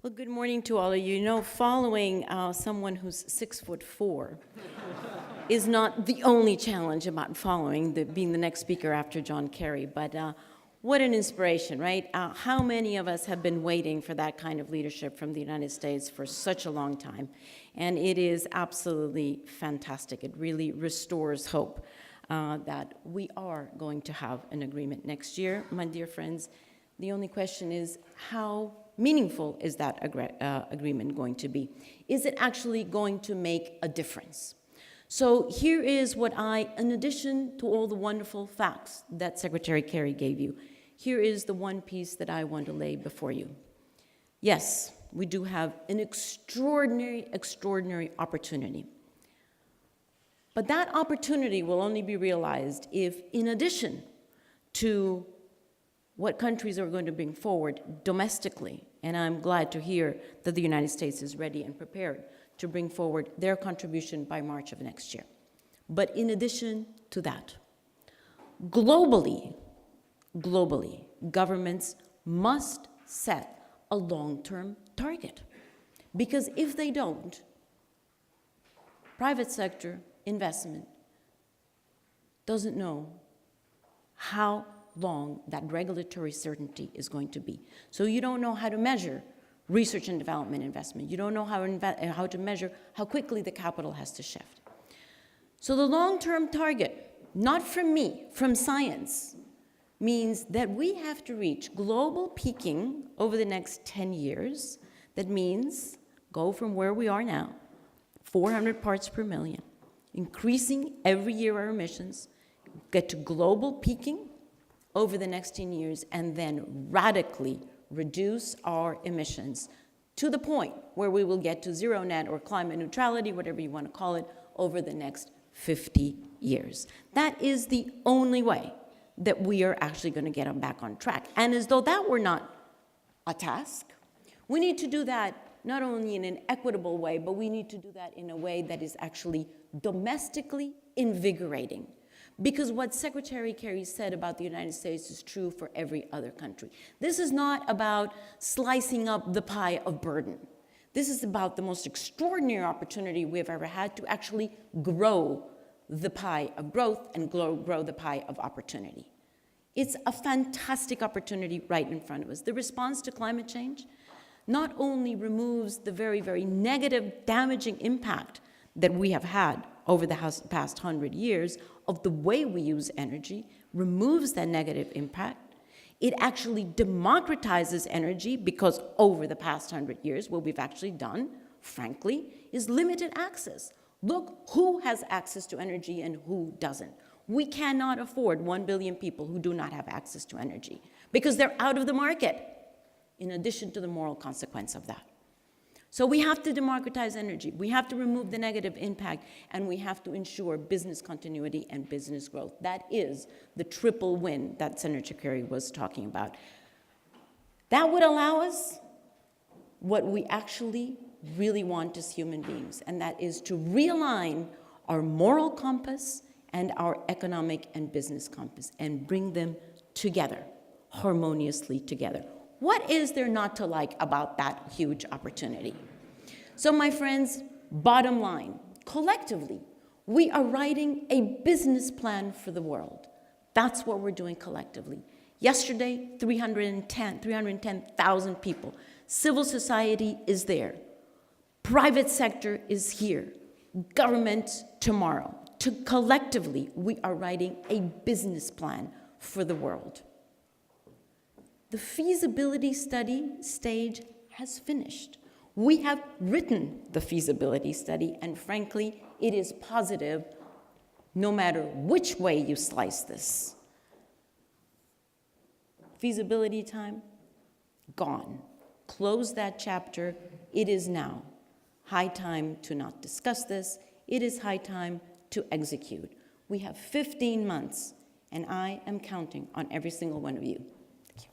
Well, good morning to all of you. You know, following someone who's 6'4" is not the only challenge about following, being the next speaker after John Kerry, but what an inspiration, right? How many of us have been waiting for that kind of leadership from the United States for such a long time? And it is absolutely fantastic. It really restores hope that we are going to have an agreement next year, my dear friends. The only question is, how meaningful is that agreement going to be? Is it actually going to make a difference? So here is what in addition to all the wonderful facts that Secretary Kerry gave you, here is the one piece that I want to lay before you. Yes, we do have an extraordinary, extraordinary opportunity. But that opportunity will only be realized if, in addition to what countries are going to bring forward domestically, and I'm glad to hear that the United States is ready and prepared to bring forward their contribution by March of next year. But in addition to that, globally, governments must set a long-term target. Because if they don't, private sector investment doesn't know how long that regulatory certainty is going to be. So you don't know how to measure research and development investment. You don't know how to measure how quickly the capital has to shift. So the long-term target, not from me, from science, means that we have to reach global peaking over the next 10 years. That means go from where we are now, 400 parts per million, increasing every year our emissions, get to global peaking over the next 10 years, and then radically reduce our emissions to the point where we will get to zero net or climate neutrality, whatever you want to call it, over the next 50 years. That is the only way that we are actually going to get back on track. And as though that were not a task, we need to do that not only in an equitable way, but we need to do that in a way that is actually domestically invigorating. Because what Secretary Kerry said about the United States is true for every other country. This is not about slicing up the pie of burden. This is about the most extraordinary opportunity we've ever had to actually grow the pie of growth and grow the pie of opportunity. It's a fantastic opportunity right in front of us. The response to climate change not only removes the very, very negative, damaging impact that we have had over the past 100 years of the way we use energy, removes that negative impact. It actually democratizes energy because over the past 100 years, what we've actually done, frankly, is limited access. Look who has access to energy and who doesn't. We cannot afford 1 billion people who do not have access to energy because they're out of the market, in addition to the moral consequence of that. So we have to democratize energy, we have to remove the negative impact, and we have to ensure business continuity and business growth. That is the triple win that Senator Kerry was talking about. That would allow us what we actually really want as human beings, and that is to realign our moral compass and our economic and business compass and bring them together, harmoniously together. What is there not to like about that huge opportunity? So my friends, bottom line, collectively, we are writing a business plan for the world. That's what we're doing collectively. Yesterday, 310,000 people. Civil society is there. Private sector is here. Government tomorrow. Collectively, we are writing a business plan for the world. The feasibility study stage has finished. We have written the feasibility study, and frankly, it is positive no matter which way you slice this. Feasibility time, gone. Close that chapter. It is now high time to not discuss this. It is high time to execute. We have 15 months, and I am counting on every single one of you. Thank you.